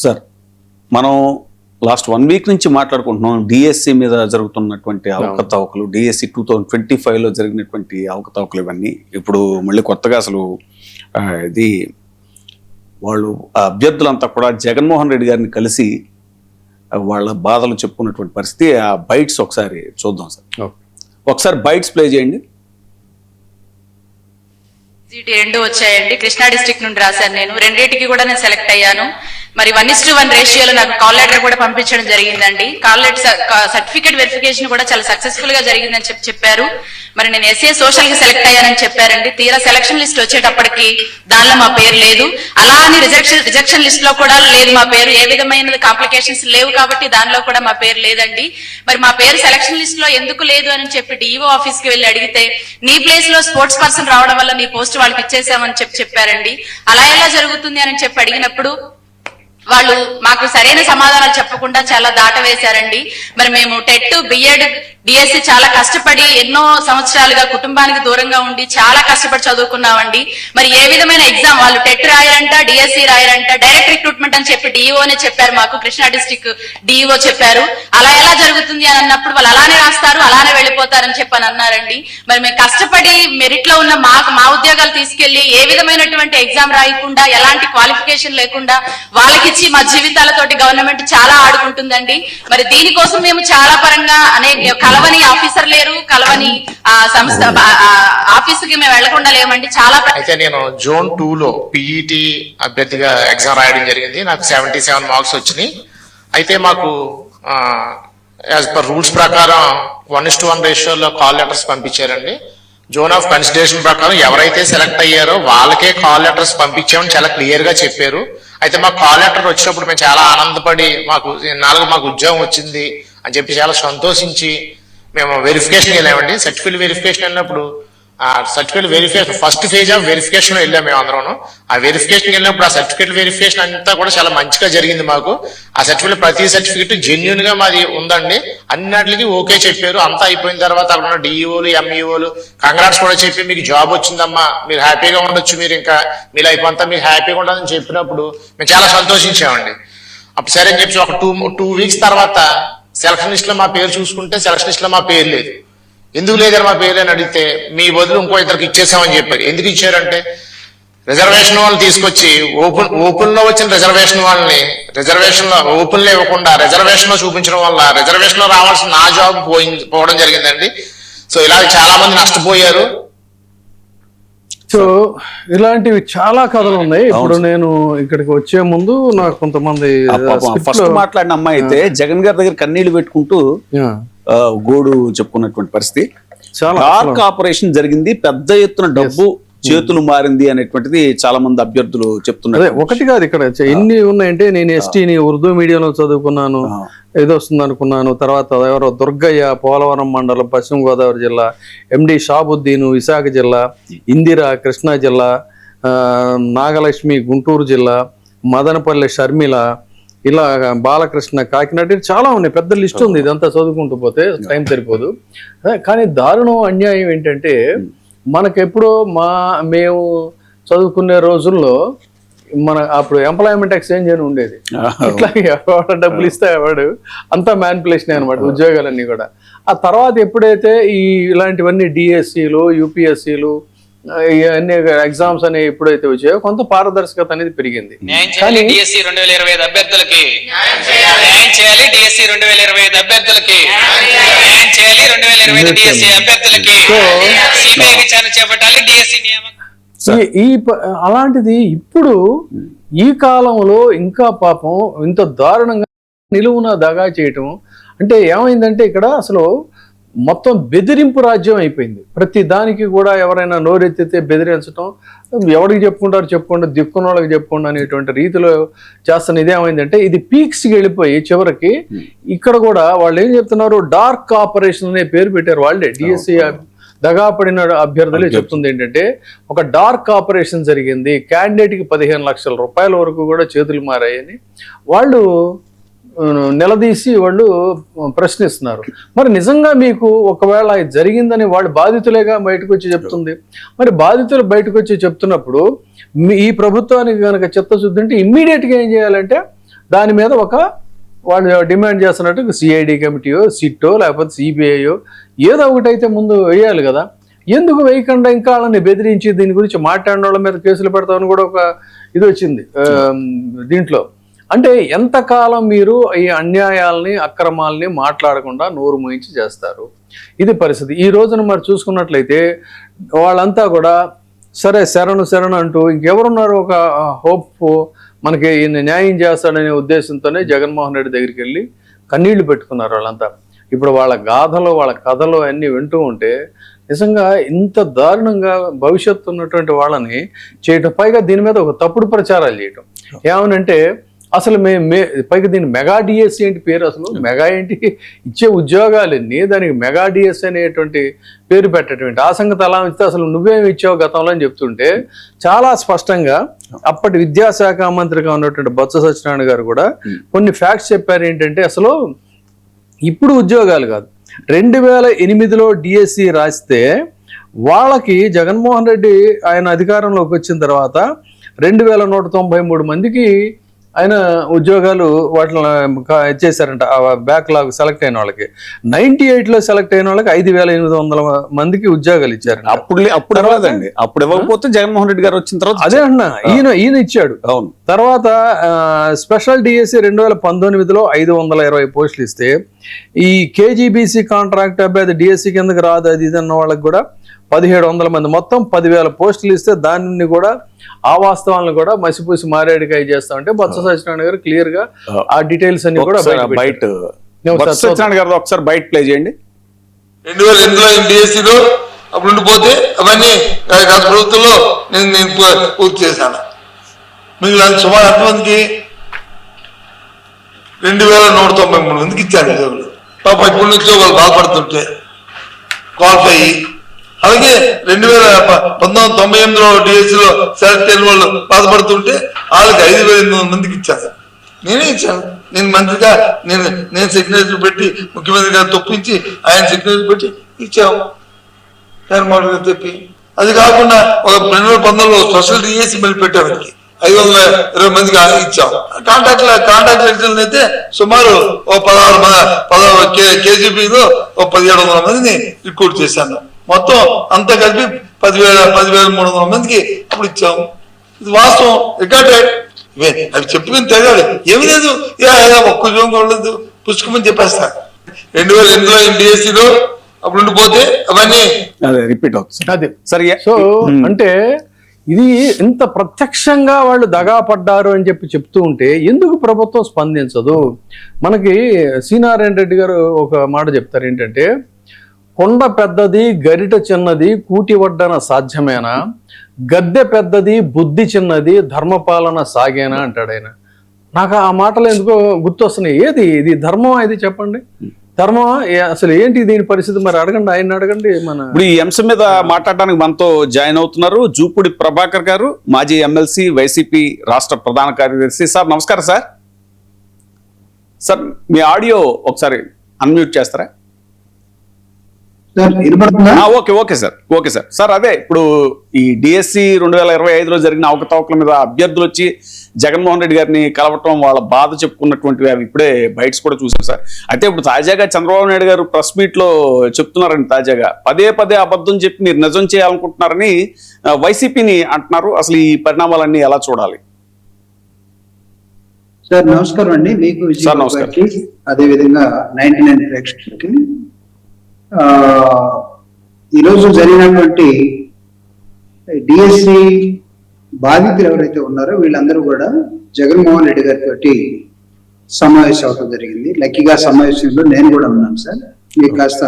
Sir, మనం last 1 week నుంచి మాట్లాడుకుంటున్నాం డిఎస్సి మీద జరుగుతున్నటువంటి అవకతవకలు, డిఎస్సి 2025లో జరిగినటువంటి అవకతవకలు ఇవన్నీ. ఇప్పుడు మళ్ళీ కొత్తగా అసలు ఇది వాళ్ళు అభ్యర్థులంతా కూడా జగన్మోహన్ రెడ్డి గారిని కలిసి వాళ్ళ బాధలు చెప్పుకున్నటువంటి పరిస్థితి. ఆ బైట్స్ ఒకసారి చూద్దాం సార్. ఒకసారి బైట్స్ ప్లే చేయండి. జీటీ 2 వచ్చాయండి. కృష్ణా డిస్ట్రిక్ట్ నుండి రాశాను నేను. రెండింటికి కూడా నేను సెలెక్ట్ అయ్యాను. మరి 1:1 రేషియోలో నాకు కాల్ లెటర్ కూడా పంపించడం జరిగిందండి. కాల్ లెటర్ సర్టిఫికేట్ వెరిఫికేషన్ కూడా చాలా సక్సెస్ఫుల్ గా జరిగిందని చెప్పారు. మరి నేను ఎస్ఏ సోషల్ కి సెలెక్ట్ అయ్యానని చెప్పారండి. తీరా సెలక్షన్ లిస్ట్ వచ్చేటప్పటికి దానిలో మా పేరు లేదు. అలా అని రిజెక్షన్ లిస్ట్ లో కూడా లేదు మా పేరు. ఏ విధమైన కాంప్లికేషన్స్ లేవు కాబట్టి దానిలో కూడా మా పేరు లేదండి. మరి మా పేరు సెలక్షన్ లిస్ట్ లో ఎందుకు లేదు అని చెప్పి డిఓ ఆఫీస్ కి వెళ్ళి అడిగితే నీ ప్లేస్ లో స్పోర్ట్స్ పర్సన్ రావడం వల్ల నీ పోస్ట్ వాళ్ళకి ఇచ్చేసామని చెప్పారండి. అలా ఎలా జరుగుతుంది అని చెప్పి అడిగినప్పుడు వాళ్ళు మాకు సరైన సమాధానాలు చెప్పకుండా చాలా దాటవేశారండి. మరి మేము టెట్, బిఎడ్, డిఎస్సి చాలా కష్టపడి ఎన్నో సంవత్సరాలుగా కుటుంబానికి దూరంగా ఉండి చాలా కష్టపడి చదువుకున్నామండి. మరి ఏ విధమైన ఎగ్జామ్ వాళ్ళు టెట్ రాయాలంట, డిఎస్సి రాయాలంట, డైరెక్ట్ రిక్రూట్మెంట్ అని చెప్పి డిఈఓనే చెప్పారు మాకు. కృష్ణా డిస్ట్రిక్ట్ డిఈఓ చెప్పారు. అలా ఎలా జరుగుతుంది అని అన్నప్పుడు వాళ్ళు అలానే రాస్తారు, అలానే వెళ్ళిపోతారని చెప్పని అన్నారండి. మరి మేము కష్టపడి మెరిట్ లో ఉన్న మా ఉద్యోగాలు తీసుకెళ్లి ఏ విధమైనటువంటి ఎగ్జామ్ రాయకుండా, ఎలాంటి క్వాలిఫికేషన్ లేకుండా వాళ్ళకిచ్చి మా జీవితాలతోటి గవర్నమెంట్ చాలా ఆడుకుంటుందండి. మరి దీనికోసం మేము చాలా పరంగా కలవని ఆఫీసర్ లేరు, కలవని సంస్థ ఆఫీసుకి మేము వెళ్లకుండా లేమండి. చాలా అయితే నేను జోన్ 2లో పిఈటి అభ్యర్థిగా ఎగ్జామ్ రాయడం జరిగింది. నాకు 77 మార్క్స్ వచ్చినాయి. అయితే మాకు యాజ్ పర్ రూల్స్ ప్రకారం 1:1 రేషియోలో కాల్ లెటర్స్ పంపించారండి. జోన్ ఆఫ్ కన్సిడరేషన్ ప్రకారం ఎవరైతే సెలెక్ట్ అయ్యారో వాళ్ళకే కాల్ లెటర్స్ పంపించామని చాలా క్లియర్ గా చెప్పారు. అయితే మాకు కాల్ లెటర్ వచ్చినప్పుడు మేము చాలా ఆనందపడి మాకు ఉద్యోగం వచ్చింది అని చెప్పి చాలా సంతోషించి మేము వెరిఫికేషన్ వెళ్ళామండి. సర్టిఫికేట్ వెరిఫికేషన్ వెళ్ళినప్పుడు certificate verification first phase of verification వెళ్ళాం మేము అందరం. ఆ వెరిఫికేషన్ వెళ్ళినప్పుడు ఆ సర్టిఫికేట్ వెరిఫికేషన్ అంతా కూడా చాలా మంచిగా జరిగింది మాకు. ఆ సర్టిఫికేట్ ప్రతి సర్టిఫికేట్ జెన్యున్ గా మాది ఉందండి. అన్నిటికీ ఓకే చెప్పారు. అంతా అయిపోయిన తర్వాత అక్కడ ఉన్న డిఈఓలు, ఎంఈఓలు కంగ్రాట్స్ కూడా చెప్పి మీకు జాబ్ వచ్చిందమ్మా, మీరు హ్యాపీగా ఉండొచ్చు, మీరు ఇంకా మీ లైఫ్ అంతా మీరు హ్యాపీగా ఉండాలని చెప్పినప్పుడు మేము చాలా సంతోషించామండి. అప్పుడు సరే అని చెప్పి ఒక టూ వీక్స్ తర్వాత సెలక్షన్ లిస్ట్ లో మా పేరు చూసుకుంటే సెలక్షన్ లిస్ట్ లో మా పేరు లేదు. ఎందుకు లేదని మా పేరు అని అడిగితే మీ బదులు ఇంకో ఇద్దరికి ఇచ్చేసామని చెప్పారు. ఎందుకు ఇచ్చారంటే రిజర్వేషన్ వాళ్ళని తీసుకొచ్చి ఓపెన్ లో వచ్చిన రిజర్వేషన్ వాళ్ళని రిజర్వేషన్ లో ఓపెన్ లో ఇవ్వకుండా రిజర్వేషన్ లో చూపించడం వల్ల రిజర్వేషన్ లో రావాల్సిన నా జాబ్ పోవడం జరిగిందండి. సో ఇలా చాలా మంది నష్టపోయారు. సో ఇలాంటివి చాలా కథలు ఉన్నాయి. ఇప్పుడు నేను ఇక్కడికి వచ్చే ముందు నాకు కొంతమంది ఫస్ట్ మాట్లాడిన అమ్మాయి అయితే జగన్ గారి దగ్గర కన్నీళ్లు పెట్టుకుంటూ గోడు చెప్పుకున్నటువంటి పరిస్థితి. డార్క్ ఆపరేషన్ జరిగింది, పెద్ద ఎత్తున డబ్బు చేతులు మారింది అనేటువంటిది చాలా మంది అభ్యర్థులు చెప్తున్నారు. ఒకటి కాదు, ఇక్కడ ఎన్ని ఉన్నాయంటే నేను ఎస్టీని ఉర్దూ మీడియంలో చదువుకున్నాను, ఏదో వస్తుంది అనుకున్నాను. తర్వాత ఎవరో దుర్గయ్య పోలవరం మండలం పశ్చిమ గోదావరి జిల్లా, ఎండి షాబుద్దీన్ విశాఖ జిల్లా, ఇందిరా కృష్ణా జిల్లా, నాగలక్ష్మి గుంటూరు జిల్లా, మదనపల్లి షర్మిల, ఇలా బాలకృష్ణ కాకినాడ, చాలా ఉన్నాయి, పెద్ద లిస్ట్ ఉంది. ఇదంతా చదువుకుంటూ పోతే టైం సరిపోదు. కానీ దారుణం అన్యాయం ఏంటంటే మనకెప్పుడో మేము చదువుకునే రోజుల్లో అప్పుడు ఎంప్లాయ్మెంట్ ఎక్స్చేంజ్ అని ఉండేది. ఇట్లా డబ్బులు ఇస్తే వాడు అంతా మ్యానిపులేషన్ అనమాట ఉద్యోగాలన్నీ కూడా. ఆ తర్వాత ఎప్పుడైతే ఇలాంటివన్నీ డిఎస్సీలు, యూపీఎస్సీలు, ఇవన్నీ ఎగ్జామ్స్ అనేవి ఎప్పుడైతే వచ్చాయో కొంత పారదర్శకత అనేది పెరిగింది. కానీ డిఎస్సీ 2025 అభ్యర్థులకి న్యాయం చేయాలి, డిఎస్సీ 2025 అభ్యర్థులకి న్యాయం చేయాలి, 2025 డిఎస్సీ అభ్యర్థులకి సిబిఐ విచారణ చేపట్టాలి, డిఎస్సీ అలాంటిది ఇప్పుడు ఈ కాలంలో ఇంకా పాపం ఇంత దారుణంగా నిలువున దగా చేయటం అంటే ఏమైందంటే ఇక్కడ అసలు మొత్తం బెదిరింపు రాజ్యం అయిపోయింది. ప్రతి దానికి కూడా ఎవరైనా నోరెత్తితే బెదిరించడం, ఎవరికి చెప్పుకోండి, దిక్కున్న వాళ్ళకి చెప్పుకోండి అనేటువంటి రీతిలో చేస్తున్న ఇదేమైందంటే ఇది పీక్స్కి వెళ్ళిపోయి చివరికి ఇక్కడ కూడా వాళ్ళు ఏం చెప్తున్నారు, డార్క్ ఆపరేషన్ అనే పేరు పెట్టారు వాళ్ళే. డిఎస్సీ దగాపడిన అభ్యర్థులే చెప్తుంది ఏంటంటే ఒక డార్క్ ఆపరేషన్ జరిగింది, క్యాండిడేట్కి 15 లక్షల రూపాయల వరకు కూడా చేతులు మారాయని వాళ్ళు నిలదీసి వాళ్ళు ప్రశ్నిస్తున్నారు. మరి నిజంగా మీకు ఒకవేళ ఇది జరిగిందని వాళ్ళు బాధితులేగా బయటకు వచ్చి చెప్తుంది. మరి బాధితులు బయటకు వచ్చి చెప్తున్నప్పుడు ఈ ప్రభుత్వానికి కనుక చిత్తశుద్ధి ఉంటే ఇమ్మీడియట్గా ఏం చేయాలంటే దాని మీద వాళ్ళు డిమాండ్ చేస్తున్నట్టు సిఐడి కమిటీయో సిట్టో లేకపోతే సిబిఐయో ఏదో ఒకటైతే ముందు వేయాలి కదా. ఎందుకు వేయకుండా ఇంకా వాళ్ళని బెదిరించి దీని గురించి మాట్లాడిన వాళ్ళ మీద కేసులు పెడతామని కూడా ఒక ఇది వచ్చింది దీంట్లో. అంటే ఎంతకాలం మీరు ఈ అన్యాయాల్ని అక్రమాలని మాట్లాడకుండా నోరు మూయించి చేస్తారు? ఇది పరిస్థితి. ఈ రోజున మరి చూసుకున్నట్లయితే వాళ్ళంతా కూడా సరే శరణు అంటూ ఇంకెవరున్నారు ఒక హోప్ మనకి ఈయన న్యాయం చేస్తాడనే ఉద్దేశంతోనే జగన్మోహన్ రెడ్డి దగ్గరికి వెళ్ళి కన్నీళ్లు పెట్టుకున్నారు వాళ్ళంతా. ఇప్పుడు వాళ్ళ గాథలు వాళ్ళ కథలు అన్నీ వింటూ ఉంటే నిజంగా ఇంత దారుణంగా భవిష్యత్తు ఉన్నటువంటి వాళ్ళని చేయటం, పైగా దీని మీద ఒక తప్పుడు ప్రచారాలు చేయటం. ఏమనంటే అసలు పైగా దీని మెగా డిఎస్సి ఏంటి పేరు, అసలు మెగా ఏంటి, ఇచ్చే ఉద్యోగాలన్నీ దానికి మెగా డిఎస్సి అనేటువంటి పేరు పెట్టేటువంటి ఆ సంగతి అలా ఇస్తే అసలు నువ్వేమి ఇచ్చావు గతంలో అని చెప్తుంటే చాలా స్పష్టంగా అప్పటి విద్యాశాఖ మంత్రిగా ఉన్నటువంటి బొత్స సత్యనారాయణ గారు కూడా కొన్ని ఫ్యాక్ట్స్ చెప్పారు. ఏంటంటే అసలు ఇప్పుడు ఉద్యోగాలు కాదు, 2008లో డిఎస్సి రాస్తే వాళ్ళకి జగన్మోహన్ రెడ్డి ఆయన అధికారంలోకి వచ్చిన తర్వాత 2193 మందికి ఆయన ఉద్యోగాలు వాటిని ఇచ్చేసారంట. బ్యాక్లాగ్ సెలెక్ట్ అయిన వాళ్ళకి 98లో సెలెక్ట్ అయిన వాళ్ళకి 5800 మందికి ఉద్యోగాలు ఇచ్చారు. అప్పుడు రాదండి, అప్పుడు ఇవ్వకపోతే జగన్మోహన్ రెడ్డి గారు వచ్చిన తర్వాత అదే అన్నా ఈయన ఇచ్చాడు. అవును. తర్వాత స్పెషల్ డిఎస్సి 2019లో 520 పోస్టులు ఇస్తే ఈ కేజీబీసీ కాంట్రాక్ట్ అభ్యర్థి డిఎస్సి కిందకి రాదు అది ఇది అన్న వాళ్ళకి కూడా 1700 మంది, మొత్తం 10,000 పోస్టులు ఇస్తే దాన్ని కూడా ఆ వాస్తవాలను కూడా మసిపూసి మారేడుకాయ చేస్తామంటే బొత్స సత్యనారాయణ గారు క్లియర్ గా ఆ డీటెయిల్స్ అన్ని కూడా బయట సత్యనారాయణ గారు ఒకసారి బయట ప్లే చేయండి. 2002లో డిఎస్సిలో అప్పుడు ఉండిపోతే అవన్నీ గత ప్రభుత్వంలో నేను పూర్తి చేశాను. మిగిలిన సుమారు ఎంతమందికి 2193 మందికి ఇచ్చాను ఉద్యోగులు. పాప ఇప్పటి నుంచి వాళ్ళు బాధపడుతుంటే క్వాలిఫై అయ్యి, అలాగే 1998లో డిఎస్సిలో సెలెక్ట్ అయిన వాళ్ళు బాధపడుతుంటే వాళ్ళకి 5800 మందికి ఇచ్చాను. నేనే ఇచ్చాను. నేను మంత్రిగా నేను సిగ్నేచర్ పెట్టి ముఖ్యమంత్రి గారు తొప్పించి ఆయన సిగ్నేచర్ పెట్టి ఇచ్చాము జగన్మోహన్ గారు చెప్పి. అది కాకుండా ఒక 2019లో స్పెషల్ డిఎస్సి మళ్ళీ పెట్టామండి 520 మందికి ఇచ్చాం. కాంట్రాక్ట్ ఎగ్జామ్లు అయితే సుమారు 16 కేజీబీలో 1700 మందిని రిక్రూట్ చేశాను. మొత్తం అంతా కలిపి 10,300 మందికి అప్పుడు ఇచ్చాము. ఇది వాస్తవం, రికార్డెడ్. అవి చెప్పుకుని తెగాలి ఏమి లేదు, ఒక్క ఉద్యోగం ఉండదు పుచ్చుకోమని చెప్పేస్తా. 2002లో డిఎస్సిలో అప్పుడు ఉండిపోతే అవన్నీ రిపీట్ అవుతుంది. అదే సరే. సో అంటే ఇది ఇంత ప్రత్యక్షంగా వాళ్ళు దగా పడ్డారు అని చెప్తూ ఉంటే ఎందుకు ప్రభుత్వం స్పందించదు? మనకి సి.నారాయణ రెడ్డి గారు ఒక మాట చెప్తారు, ఏంటంటే కొండ పెద్దది గరిట చిన్నది కూటి వడ్డన సాధ్యమేనా, గద్దె పెద్దది బుద్ధి చిన్నది ధర్మపాలన సాగేనా అంటాడు ఆయన. నాకు ఆ మాటలు ఎందుకో గుర్తొస్తున్నాయి. ఇది ధర్మం ఇది చెప్పండి, ధర్మం అసలు ఏంటి దీని పరిస్థితి? మరి అడగండి, ఆయన అడగండి. ఇప్పుడు ఈ అంశం మీద మాట్లాడడానికి మనతో జాయిన్ అవుతున్నారు జూపూడి ప్రభాకర్ గారు, మాజీ ఎమ్మెల్సీ, వైసీపీ రాష్ట్ర ప్రధాన కార్యదర్శి. సార్ నమస్కారం సార్. సార్ మీ ఆడియో ఒకసారి అన్మ్యూట్ చేస్తారా? Okay sir. సార్ అదే ఇప్పుడు ఈ డిఎస్సి 2025లో జరిగిన అవకతవకల మీద అభ్యర్థులు వచ్చి జగన్మోహన్ రెడ్డి గారిని కలవటం, వాళ్ళ బాధ చెప్పుకున్నటువంటివి అవి ఇప్పుడే బయట్స్ కూడా చూసారు సార్. అయితే ఇప్పుడు తాజాగా చంద్రబాబు నాయుడు గారు ప్రెస్ మీట్ లో చెప్తున్నారండి, తాజాగా పదే అబద్ధం చెప్పి మీరు నిజం చేయాలనుకుంటున్నారని వైసీపీని అంటున్నారు. అసలు ఈ పరిణామాలన్నీ ఎలా చూడాలి? సార్ నమస్కారం అండి మీకు, అదే విధంగా 99 ప్రేక్షకులకి. ఈరోజు జరిగినటువంటి డిఎస్సి బాధితులు ఎవరైతే ఉన్నారో వీళ్ళందరూ కూడా జగన్మోహన్ రెడ్డి గారితో సమావేశం అవడం జరిగింది. లక్కీగా సమావేశంలో నేను కూడా ఉన్నాను సార్. మీకు కాస్త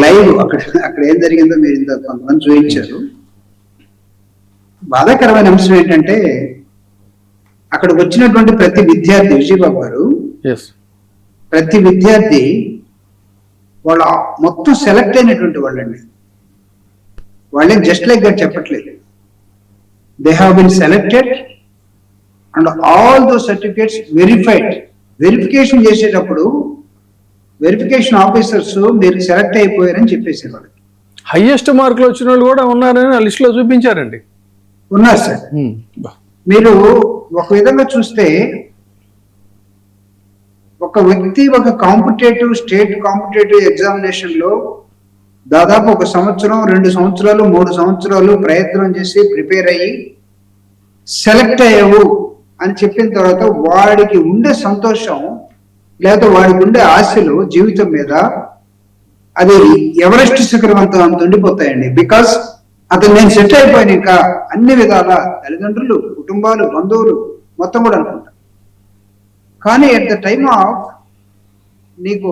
లైవ్ అక్కడ ఏం జరిగిందో మీరు ఇంత కొంతమంది చూపించారు. బాధాకరమైన అంశం ఏంటంటే అక్కడికి వచ్చినటువంటి ప్రతి విద్యార్థి, విజయబాబు గారు, ప్రతి విద్యార్థి వాళ్ళు మొత్తం సెలెక్ట్ అయినటువంటి వాళ్ళండి. వాళ్ళేం జస్ట్ లైక్ దట్ చెప్పట్లేదు. They have been selected and all though certificates verified. Verification చేసేటప్పుడు వెరిఫికేషన్ ఆఫీసర్స్ మీరు సెలెక్ట్ అయిపోయారని చెప్పేసారు. వాళ్ళకి హైయెస్ట్ మార్కులు వచ్చిన వాళ్ళు కూడా ఉన్నారని ఆ లిస్ట్ లో చూపించారండి. ఉన్నారు సార్. మీరు ఒక విధంగా చూస్తే ఒక వ్యక్తి ఒక స్టేట్ కాంపిటేటివ్ ఎగ్జామినేషన్ లో దాదాపు 1 సంవత్సరం, 2 సంవత్సరాలు, 3 సంవత్సరాలు ప్రయత్నం చేసి ప్రిపేర్ అయ్యి సెలెక్ట్ అయ్యావు అని చెప్పిన తర్వాత వాడికి ఉండే సంతోషం లేదా వాడికి ఉండే ఆశలు జీవితం మీద అది ఎవరెస్ట్ శిఖరం అంత ఉండిపోతాయండి. బికాస్ అతను నేను సెట్ అయిపోయాను ఇంకా అన్ని విధాల, తల్లిదండ్రులు, కుటుంబాలు, బంధువులు మొత్తం కూడా అనుకుంటా. కానీ ఎట్ ద టైమ్ ఆఫ్ నీకు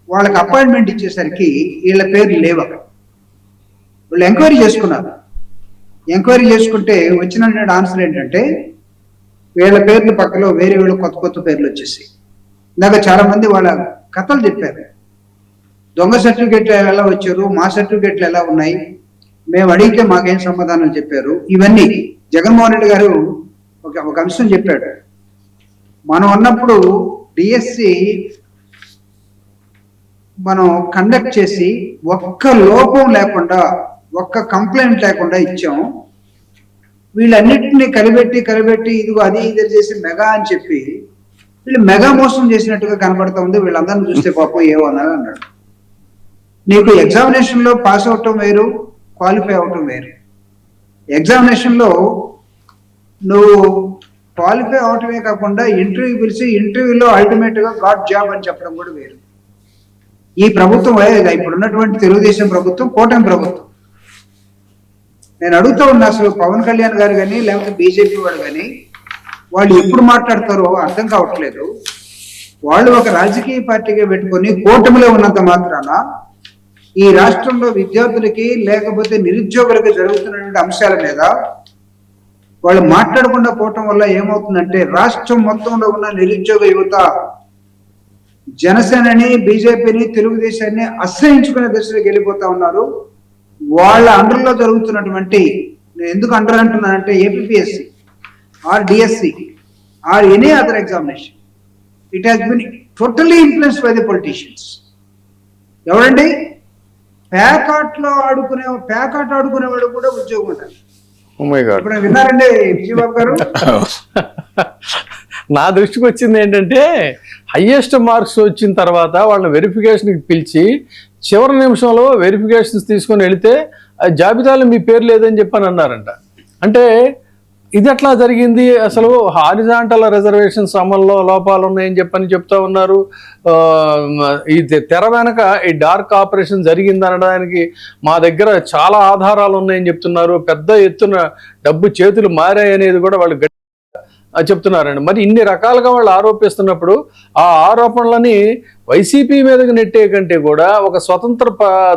వాళ్ళకి అపాయింట్మెంట్ ఇచ్చేసరికి వీళ్ళ పేర్లు లేవు అక్కడ. వాళ్ళు ఎంక్వైరీ చేసుకున్నారు. ఎంక్వైరీ చేసుకుంటే వచ్చిన ఆన్సర్ ఏంటంటే వీళ్ళ పేర్లు పక్కలో వేరే వీళ్ళు కొత్త పేర్లు వచ్చేసి. ఇందాక చాలా మంది వాళ్ళ కథలు చెప్పారు. దొంగ సర్టిఫికెట్లు ఎలా వచ్చారు, మా సర్టిఫికెట్లు ఎలా ఉన్నాయి, మేము అడిగితే మాకేం సమాధానం చెప్పారు. ఇవన్నీ జగన్మోహన్ రెడ్డి గారు ఒక అంశం చెప్పాడు. మనం ఉన్నప్పుడు డిఎస్సి మనం కండక్ట్ చేసి ఒక్క లోపం లేకుండా, ఒక్క కంప్లైంట్ లేకుండా ఇచ్చాం. వీళ్ళన్నిటిని కలిపెట్టి ఇదిగో అది ఇది చేసి మెగా అని చెప్పి వీళ్ళు మెగా మోసం చేసినట్టుగా కనబడతా ఉంది. వీళ్ళందరినీ చూస్తే పాపం ఏమన్నారు అన్నాడు. నీకు ఎగ్జామినేషన్ లో పాస్ అవటం వేరు, క్వాలిఫై అవటం వేరు. ఎగ్జామినేషన్ లో నువ్వు క్వాలిఫై అవటమే కాకుండా ఇంటర్వ్యూ పిలిచి ఇంటర్వ్యూలో అల్టిమేట్ గా గాట్ జాబ్ అని చెప్పడం కూడా వేరు. ఈ ప్రభుత్వం ఇప్పుడు ఉన్నటువంటి తెలుగుదేశం ప్రభుత్వం కూటమి ప్రభుత్వం. నేను అడుగుతూ ఉన్నా, అసలు పవన్ కళ్యాణ్ గారు కానీ లేకపోతే బీజేపీ వాడు కానీ వాళ్ళు ఎప్పుడు మాట్లాడతారో అర్థం కావట్లేదు. వాళ్ళు ఒక రాజకీయ పార్టీగా పెట్టుకొని కూటమిలో ఉన్నంత మాత్రాన ఈ రాష్ట్రంలో విద్యార్థులకి లేకపోతే నిరుద్యోగులకి జరుగుతున్నటువంటి అంశాల మీద వాళ్ళు మాట్లాడకుండా పోవటం వల్ల ఏమవుతుందంటే రాష్ట్రం మొత్తంలో ఉన్న నిరుద్యోగ యువత జనసేనని, బీజేపీని, తెలుగుదేశాన్ని అసహించుకునే దశలోకి వెళ్ళిపోతా ఉన్నారు. వాళ్ళ అండర్లో జరుగుతున్నటువంటి, నేను ఎందుకు అండర్ అంటున్నానంటే APSC or DSC or any other examination, it has been totally influenced by the politicians. ఎవరండి? ప్యాకాట్ ఆడుకునేవాడు కూడా ఉద్యోగం ఉంటారు. ఇప్పుడు విన్నారండి విజయబాబు గారు? నా దృష్టికి వచ్చింది ఏంటంటే హైయెస్ట్ మార్క్స్ వచ్చిన తర్వాత వాళ్ళని వెరిఫికేషన్కి పిలిచి చివరి నిమిషంలో వెరిఫికేషన్స్ తీసుకొని వెళితే జాబితాలో మీ పేరు లేదని చెప్పని అన్నారంట. అంటే ఇది ఎట్లా జరిగింది? అసలు హారిజాంటల్ రిజర్వేషన్స్ అమల్లో లోపాలు ఉన్నాయని చెప్పని చెప్తా ఉన్నారు. ఈ తెర వెనక ఈ డార్క్ ఆపరేషన్ జరిగింది అనడానికి మా దగ్గర చాలా ఆధారాలు ఉన్నాయని చెప్తున్నారు. పెద్ద ఎత్తున డబ్బు చేతులు మారాయి అనేది కూడా వాళ్ళు చెప్తున్నారండి. మరి ఇన్ని రకాలుగా వాళ్ళు ఆరోపిస్తున్నప్పుడు ఆ ఆరోపణలని వైసీపీ మీదకి నెట్టే కంటే కూడా ఒక స్వతంత్ర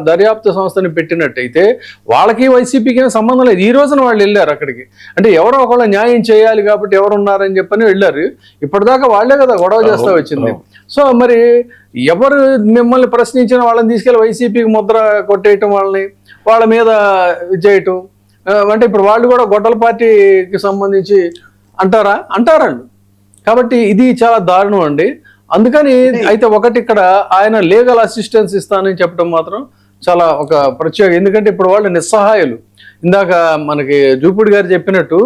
దర్యాప్తు సంస్థని పెట్టినట్టయితే వాళ్ళకి వైసీపీకి ఏం సంబంధం లేదు. ఈ రోజున వాళ్ళు వెళ్ళారు అక్కడికి. అంటే ఎవరో ఒకళ్ళు న్యాయం చేయాలి కాబట్టి ఎవరు ఉన్నారని చెప్పని వెళ్ళారు. ఇప్పటిదాకా వాళ్లే కదా గొడవ చేస్తూ వచ్చింది. సో మరి ఎవరు మిమ్మల్ని ప్రశ్నించిన వాళ్ళని తీసుకెళ్ళి వైసీపీకి ముద్ర కొట్టేయటం, వాళ్ళని వాళ్ళ మీద చేయటం అంటే ఇప్పుడు వాళ్ళు కూడా గొడ్డల పార్టీకి సంబంధించి అంటారండి. కాబట్టి ఇది చాలా దారుణం అండి. అందుకని అయితే ఒకటి ఇక్కడ ఆయన లీగల్ అసిస్టెన్స్ ఇస్తానని చెప్పడం మాత్రం చాలా ఒక ప్రత్యేక. ఎందుకంటే ఇప్పుడు వాళ్ళు నిస్సహాయులు. ఇందాక మనకి జూపుడి గారు చెప్పినట్టు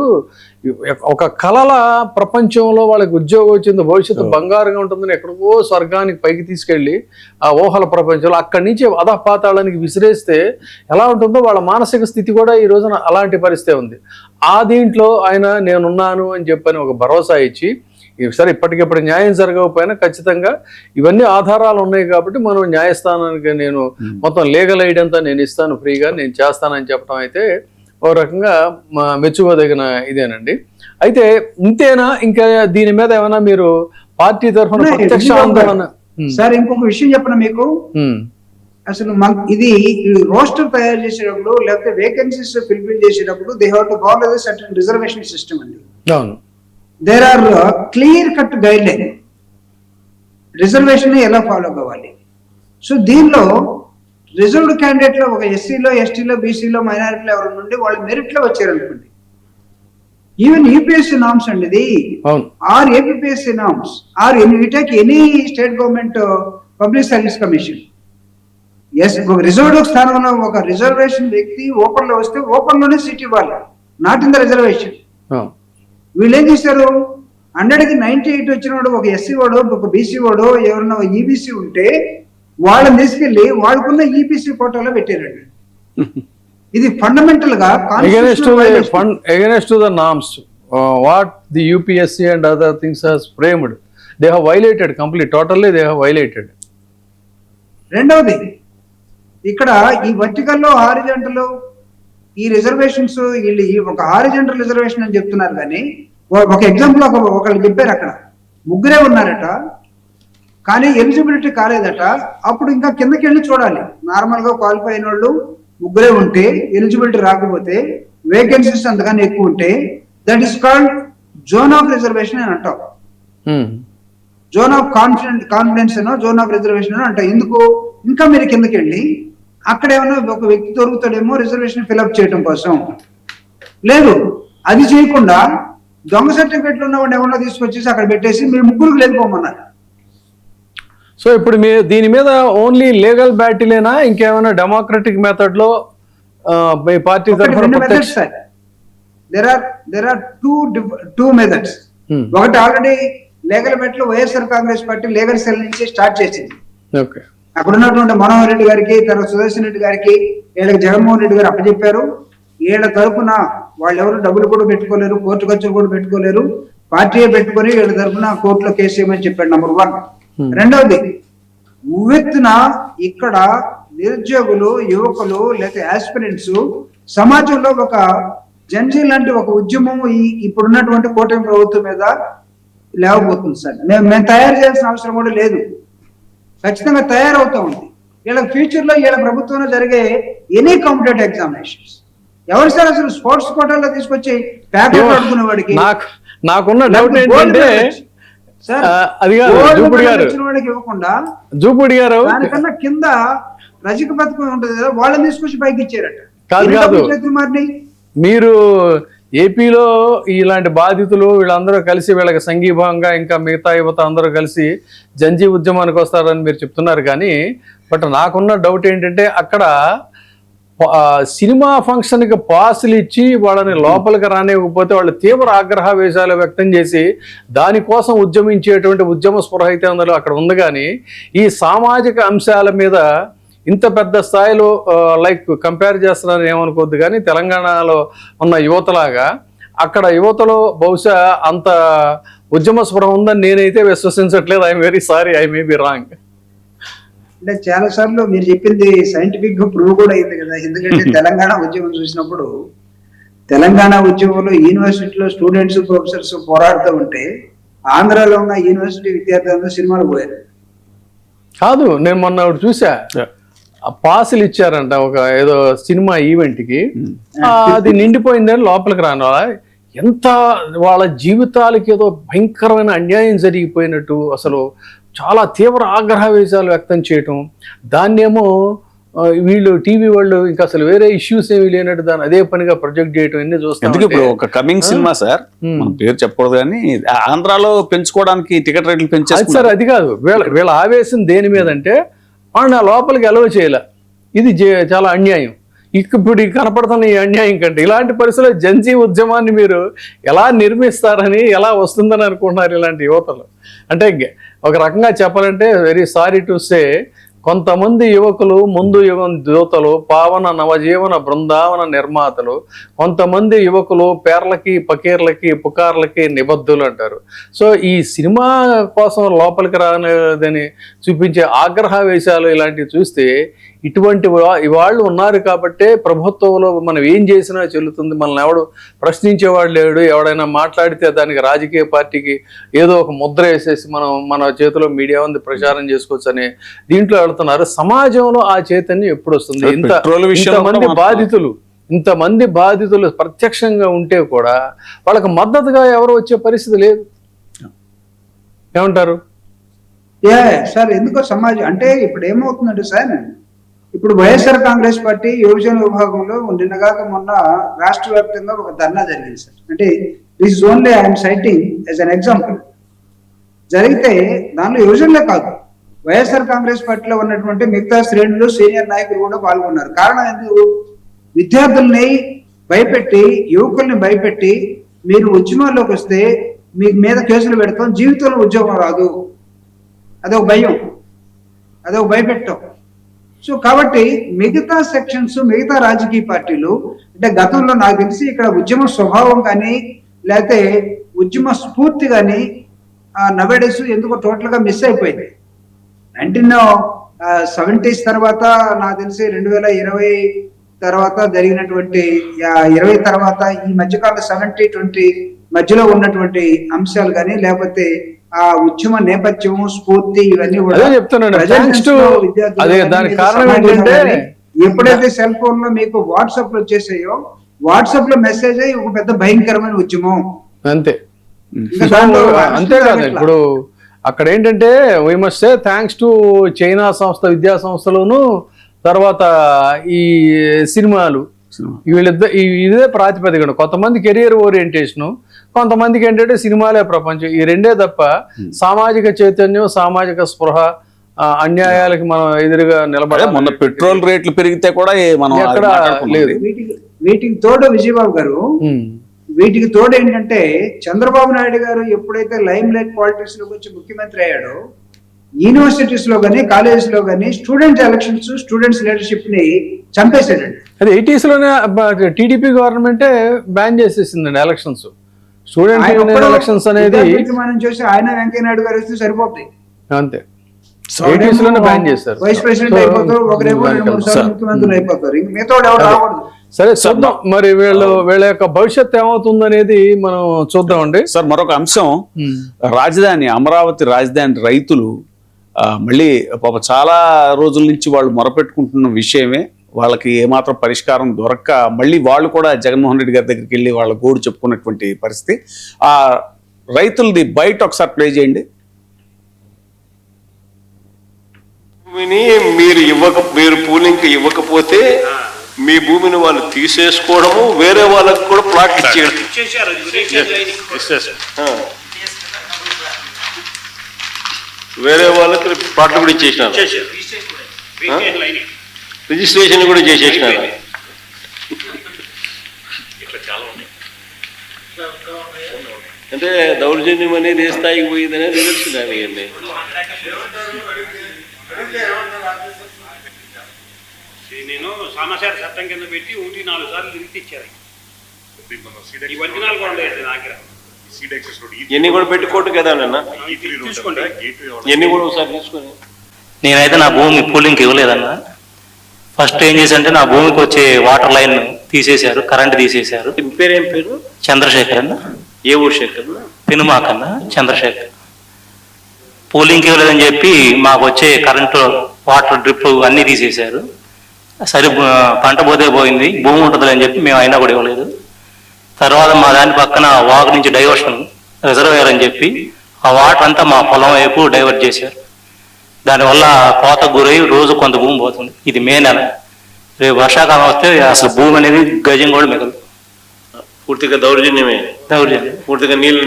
ఒక కళల ప్రపంచంలో వాళ్ళకి ఉద్యోగం వచ్చింది, భవిష్యత్తు బంగారంగా ఉంటుందని ఎక్కడికో స్వర్గానికి పైకి తీసుకెళ్ళి ఆ ఊహల ప్రపంచంలో అక్కడి నుంచి అధపాతాళానికి విసిరేస్తే ఎలా ఉంటుందో వాళ్ళ మానసిక స్థితి కూడా ఈ రోజున అలాంటి పరిస్థితి ఉంది. ఆ దీంట్లో ఆయన నేనున్నాను అని చెప్పని ఒక భరోసా ఇచ్చి, సరే ఇప్పటికిప్పుడు న్యాయం జరగకపోయినా ఖచ్చితంగా ఇవన్నీ ఆధారాలు ఉన్నాయి కాబట్టి మనం న్యాయస్థానానికి నేను మొత్తం లీగల్ ఎయిడ్ అంతా నేను ఇస్తాను, ఫ్రీగా నేను చేస్తానని చెప్పడం అయితే ఓ రకంగా మెచ్చుకోదగిన ఇదేనండి. అయితే ఇంతేనా, ఇంకా దీని మీద ఏమైనా మీరు పార్టీ తరఫున ప్రత్యక్ష ఆందోళన? సార్ ఇంకొక విషయం చెప్పనా మీకు, అసలు ఇది రోస్టర్ తయారు చేసేటప్పుడు లేకపోతే వేకెన్సీస్ ఫిల్ఫిల్ చేసేటప్పుడు they have to follow the certain reservation system అండి. అవును, there are clear cut guideline reservation ఎలా ఫాలో కావాలి. సో దీనిలో రిజర్వ్డ్ క్యాండిడేట్ లో ఒక ఎస్సీలో, ఎస్టీలో, బీసీలో, మైనారిటీలో ఎవరు నుండి వాళ్ళు మెరిట్ లో వచ్చారనుకోండి, ఈవెన్ యూపీఎస్సీ నామ్స్ అండి ఇది, or APSC norms or any state government public service commission. ఒక రిజర్వ్డ్ స్థానంలో ఒక రిజర్వేషన్ వ్యక్తి ఓపెన్ లో వస్తే ఓపెన్ లోనే సీట్ ఇవ్వాలి, నాట్ ఇన్ ద రిజర్వేషన్. వీళ్ళు ఏం చేశారు, 100కి 98 వచ్చిన వాడు ఒక ఎస్సీ వాడు, ఒక బీసీ వాడు, ఎవరన్నా ఈబీసీ ఉంటే వాళ్ళని తీసుకెళ్లి వాళ్ళకున్న ఈబీసీ కోటాలో పెట్టారండి. ఇది ఫండమెంటల్ గా against to the norms what the UPSC and other things has framed. They have violated completely, totally they have violated. రెండవది ఇక్కడ ఈ వర్టికల్లో హారిజంటల్ ఈ రిజర్వేషన్స్ వీళ్ళు ఒక హారిజంటల్ రిజర్వేషన్ అని చెప్తున్నారు, కానీ ఒక ఎగ్జాంపుల్ ఒకళ్ళు చెప్పారు, అక్కడ ముగ్గురే ఉన్నారట కానీ ఎలిజిబిలిటీ కాలేదట. అప్పుడు ఇంకా కిందకి వెళ్ళి చూడాలి, నార్మల్ గా క్వాలిఫై అయిన వాళ్ళు ముగ్గురే ఉంటే ఎలిజిబిలిటీ రాకపోతే వేకెన్సీస్ అంతగానే ఎక్కువ ఉంటే that is called zone of reservation అని అంటాం. జోన్ ఆఫ్ కాన్ఫిడెన్స్ అనో జోన్ ఆఫ్ రిజర్వేషన్ అని అంటాం. ఎందుకు? ఇంకా మీరు కిందకి వెళ్ళి అక్కడ ఏమన్నా ఒక వ్యక్తి దొరుకుతాడేమో రిజర్వేషన్ ఫిల్అప్ చేయడం కోసం. లేదు, అది చేయకుండా దొంగ సర్టిఫికెట్లు ఉన్నవాడిని ఎవరన్నా తీసుకొచ్చేసి అక్కడ పెట్టేసి మీరు ముగ్గురికి లేకపోమన్నారు. సో ఇప్పుడు దీని మీద ఓన్లీ లీగల్ బ్యాటిలేనా, ఇంకేమైనా డెమోక్రటిక్ మెథడ్ లో మీ party there are two methods. ఒకటి already legal battle YSR Congress party legal cell నుంచి స్టార్ట్ చేసింది. అక్కడ ఉన్నటువంటి మనోహర్ రెడ్డి గారికి, తర్వాత సుదర్శన్ రెడ్డి గారికి, వీళ్ళకి జగన్మోహన్ రెడ్డి గారు అప్పచెప్పారు. వీళ్ళ తరఫున వాళ్ళు ఎవరు డబ్బులు కూడా పెట్టుకోలేరు, కోర్టు ఖర్చులు కూడా పెట్టుకోలేరు, పార్టీయే పెట్టుకొని వీళ్ళ తరఫున కోర్టులో కేసు చేయమని చెప్పాడు. నంబర్ 1. రెండవది, ఉవ్వెత్తున ఇక్కడ నిరుద్యోగులు, యువకులు లేక ఆస్పిరెంట్స్ సమాజంలో ఒక జన్జీ లాంటి ఒక ఉద్యమం ఇప్పుడున్నటువంటి కూటమి ప్రభుత్వం మీద లేవబోతుంది సార్. మేము తయారు చేయాల్సిన అవసరం కూడా లేదు, ఖచ్చితంగా తయారవుతా ఉంది. వీళ్ళ ఫ్యూచర్ లో వీళ్ళ ప్రభుత్వంలో జరిగే ఎనీ కాంపిటేటివ్ ఎగ్జామినేషన్స్ ఎవరు సార్ అసలు స్పోర్ట్స్ కోటాలో తీసుకొచ్చి పేపర్ పడుకునే వాడికి నాకున్న డౌట్ ఏంటంటే జూపుడి గారు దానికన్నా కింద రజక పథకం ఉంటుంది కదా, వాళ్ళని తీసుకొచ్చి పైకి ఇచ్చారట. కాదు, మీరు ఏపీలో ఇలాంటి బాధితులు వీళ్ళందరూ కలిసి వీళ్ళకి సంఘీభావంగా ఇంకా మిగతా యువత అందరూ కలిసి జంజీ ఉద్యమానికి వస్తారని మీరు చెప్తున్నారు, కానీ బట్ నాకున్న డౌట్ ఏంటంటే అక్కడ సినిమా ఫంక్షన్కి పాసులు ఇచ్చి వాళ్ళని లోపలికి రానివ్వకపోతే వాళ్ళు తీవ్ర ఆగ్రహవేశాలు వ్యక్తం చేసి దానికోసం ఉద్యమించేటువంటి ఉద్యమ స్పృహ అయితే అందులో అక్కడ ఉంది. కానీ ఈ సామాజిక అంశాల మీద ఇంత పెద్ద స్థాయిలో లైక్ కంపేర్ చేస్తున్నారని ఏమనుకోవద్దు, కానీ తెలంగాణలో ఉన్న యువతలాగా అక్కడ యువతలో బహుశా అంత ఉద్యమ స్పృహ ఉందని నేనైతే విశ్వసించట్లేదు. I'm very sorry, I may be wrong. అంటే చాలా సార్లు మీరు చెప్పింది సైంటిఫిక్ గా ప్రూవ్ కూడా అయింది కదా. ఎందుకంటే తెలంగాణ ఉద్యమం చూసినప్పుడు తెలంగాణ ఉద్యమంలో యూనివర్సిటీలో స్టూడెంట్స్, ప్రొఫెసర్స్ పోరాడుతూ ఉంటే ఆంధ్రాలో ఉన్న యూనివర్సిటీ విద్యార్థులందరూ సినిమాలు పోయారు. కాదు, నేను మొన్న ఒకటి చూసా, పాసులు ఇచ్చారంట ఒక ఏదో సినిమా ఈవెంట్ కి, అది నిండిపోయిందని లోపలికి రాను. ఎంత వాళ్ళ జీవితాలకి ఏదో భయంకరమైన అన్యాయం జరిగిపోయినట్టు అసలు చాలా తీవ్ర ఆగ్రహవేశాలు వ్యక్తం చేయటం, దాన్నేమో వీళ్ళు టీవీ వాళ్ళు ఇంకా అసలు వేరే ఇష్యూస్ ఏమి లేనట్టు దాన్ని అదే పనిగా ప్రొజెక్ట్ చేయటం ఎన్ని చూస్తాం. ఇప్పుడు ఒక కమింగ్ సినిమా సార్, మన పేరు చెప్పకూడదు కానీ ఆంధ్రాలో పెంచుకోవడానికి టికెట్ రేట్లు పెంచారు సార్. అది కాదు, వీళ్ళ ఆవేశం దేని మీద అంటే వాళ్ళని లోపలికి అలవ చేయలే, ఇది చాలా అన్యాయం. ఇప్పుడు కనపడుతున్న ఈ అన్యాయం కంటే ఇలాంటి పరిస్థితుల్లో జంజీ ఉద్యమాన్ని మీరు ఎలా నిర్మిస్తారని, ఎలా వస్తుందని అనుకుంటున్నారు ఇలాంటి యువతలు? అంటే ఒక రకంగా చెప్పాలంటే వెరీ సారీ టు సే, కొంతమంది యువకులు ముందు యుగం దూతలు, పావన నవజీవన బృందావన నిర్మాతలు, కొంతమంది యువకులు పేర్లకి పకీర్లకి పుకార్లకి నిబద్ధులు అంటారు. సో ఈ సినిమా కోసం లోపలికి రానిదని చూపించే ఆగ్రహవేశాలు ఇలాంటివి చూస్తే ఇటువంటి వాళ్ళు ఉన్నారు కాబట్టే ప్రభుత్వంలో మనం ఏం చేసినా చెల్లుతుంది, మనల్ని ఎవడు ప్రశ్నించేవాడు లేడు, ఎవడైనా మాట్లాడితే దానికి రాజకీయ పార్టీకి ఏదో ఒక ముద్ర వేసేసి మన చేతిలో మీడియా ఉంది ప్రచారం చేసుకోవచ్చు అని దీంట్లో వెళ్తున్నారు. సమాజంలో ఆ చైతన్యం ఎప్పుడు వస్తుంది? ఇంతమంది బాధితులు ప్రత్యక్షంగా ఉంటే కూడా వాళ్ళకి మద్దతుగా ఎవరు వచ్చే పరిస్థితి లేదు. ఏమంటారు సార్? ఎందుకో సమాజం అంటే ఇప్పుడు ఏమవుతుందంటే సార్, ఇప్పుడు వైఎస్ఆర్ కాంగ్రెస్ పార్టీ యువజన విభాగంలో నిన్నగాక మొన్న రాష్ట్ర వ్యాప్తంగా ఒక ధర్నా జరిగింది సార్. అంటే this only I'm citing as an example. జరిగితే దానిలో యువజనులే కాదు, వైఎస్ఆర్ కాంగ్రెస్ పార్టీలో ఉన్నటువంటి మిగతా శ్రేణులు, సీనియర్ నాయకులు కూడా పాల్గొన్నారు. కారణం ఎందుకు? విద్యార్థుల్ని భయపెట్టి, యువకుల్ని భయపెట్టి మీరు ఉద్యమాల్లోకి వస్తే మీ మీద కేసులు పెడతాం, జీవితంలో ఉద్యోగం రాదు, అదొక భయం, అదొక భయపెట్టం. సో కాబట్టి మిగతా సెక్షన్స్, మిగతా రాజకీయ పార్టీలు అంటే గతంలో నాకు తెలిసి ఇక్కడ ఉద్యమ స్వభావం కానీ లేకపోతే ఉద్యమ స్ఫూర్తి కానీ నవేడేస్ ఎందుకో టోటల్ గా మిస్ అయిపోయింది. 1970s తర్వాత నాకు తెలిసి 2020 తర్వాత జరిగినటువంటి 20 తర్వాత ఈ మధ్యకాలం 70-20 మధ్యలో ఉన్నటువంటి అంశాలు కానీ లేకపోతే ఆ ఉద్యమ నేపథ్యం, స్ఫూర్తి ఇవన్నీ కూడా ఎప్పుడైతే సెల్ ఫోన్ లో మీకు వాట్సాప్ లో వచ్చేసాయో, వాట్సాప్ లో మెసేజ్ అయ్యి ఒక పెద్ద భయంకరమైన ఉద్యమం. అంతే అంతేకాదు. ఇప్పుడు అక్కడ ఏంటంటే we must say thanks to China సంస్థ, విద్యా సంస్థలోను, తర్వాత ఈ సినిమాలు, ఇదే ప్రాతిపదికన. కొంతమంది కెరియర్ ఓరియంటేషను, కొంతమందికి ఏంటంటే సినిమాలే ప్రపంచం. ఈ రెండే తప్ప సామాజిక చైతన్యం, సామాజిక స్పృహ, అన్యాయాలకి మనం ఎదురుగా నిలబడే. మొన్న పెట్రోల్ రేట్లు పెరిగితే కూడా మనం ఎక్కడ లేదు. వీటికి తోడు విజయబాబు గారు, వీటికి తోడు ఏంటంటే చంద్రబాబు నాయుడు గారు ఎప్పుడైతే లైమ్ లైట్ పాలిటిక్స్ లోకి వచ్చి ముఖ్యమంత్రి అయ్యాడో, యూనివర్సిటీస్ లో గానీ కాలేజెస్ లో గానీ స్టూడెంట్ ఎలక్షన్స్, స్టూడెంట్స్ లీడర్షిప్ ని చంపేశాడండి. అది 80s లోనే టీడీపీ గవర్నమెంటే బ్యాన్ చేసేసిందండి ఎలక్షన్స్. స్టూడెంట్ ఎలక్షన్స్ అనేది మనం చూసి ఆయన వెంకయ్య నాయుడు గారు వస్తే సరిపోతుంది అంతే. 80s లోనే బ్యాన్ చేశారు. వైస్ ప్రెసిడెంట్ అయిపోతారు, ఒకరేమో 2-3 సార్లు ముఖ్యమంత్రులు అయిపోతారు, ఇంక మిగతా ఎవరు రాకూడదు. సరే చూద్దాం మరి వీళ్ళ యొక్క భవిష్యత్తు ఏమవుతుంది అనేది మనం చూద్దామండి. సార్ మరొక అంశం, రాజధాని అమరావతి రాజధాని రైతులు మళ్ళీ పాప చాలా రోజుల నుంచి వాళ్ళు మొరపెట్టుకుంటున్న విషయమే. వాళ్ళకి ఏమాత్రం పరిష్కారం దొరక్క మళ్ళీ వాళ్ళు కూడా జగన్మోహన్ రెడ్డి గారి దగ్గరికి వెళ్ళి వాళ్ళ గోడు చెప్పుకున్నటువంటి పరిస్థితి. ఆ రైతులది బయట ఒకసారి ప్లే చేయండి. భూమిని మీరు పూలింగ్ ఇవ్వకపోతే మీ భూమిని వాళ్ళు తీసేసుకోవడము, వేరే వాళ్ళకి కూడా ప్లాట్ ఇచ్చేయడం. వేరే వాళ్ళకి ప్లాట్లు కూడా ఇచ్చేసినారు, రిజిస్ట్రేషన్ కూడా చేసేసినారు. అంటే దౌర్జన్యం అనేది ఏ స్థాయికి పోయింది అనేది తెలుస్తుంది. నేను సమాచార చట్టం కింద పెట్టి 1-4 సార్లు తిరిగి ఇచ్చారు. ఈ వంచనాలు కూడా ఉండేది నా దగ్గర. ఎన్ని కూడా పెట్టుకోవట్టు కదా నాన్న, ఎన్ని కూడా ఒకసారి తీసుకొని. నేనైతే నా భూమి పూలింగ్కి ఇవ్వలేదన్నా. ఫస్ట్ ఏం చేశారంటే నా భూమికి వచ్చే వాటర్ లైన్ తీసేశారు, కరెంట్ తీసేశారు. పేరు ఏం పేరు? చంద్రశేఖర్ అన్న. ఏ ఊరు శేఖర్? పినుమాకన్న చంద్రశేఖర్. పూలింగ్కి ఇవ్వలేదని చెప్పి మాకు వచ్చే కరెంటు, వాటర్ డ్రిప్ అన్నీ తీసేశారు. సరే పంట పోతే పోయింది, భూమి ఉంటుంది అని చెప్పి మేము అయినా కూడా ఇవ్వలేదు. తర్వాత మా దాని పక్కన వాగు నుంచి డైవర్షన్ రిజర్వేయర్ అని చెప్పి ఆ వాటర్ అంతా మా పొలం వైపు డైవర్ట్ చేశారు. దానివల్ల కోతకు గురై రోజు కొంత భూమి పోతుంది. ఇది మే నెల. రేపు వర్షాకాలం వస్తే అసలు భూమి అనేది గజం కూడా మిగలదు. పూర్తిగా దౌర్జన్యమే. పూర్తిగా నీళ్ళు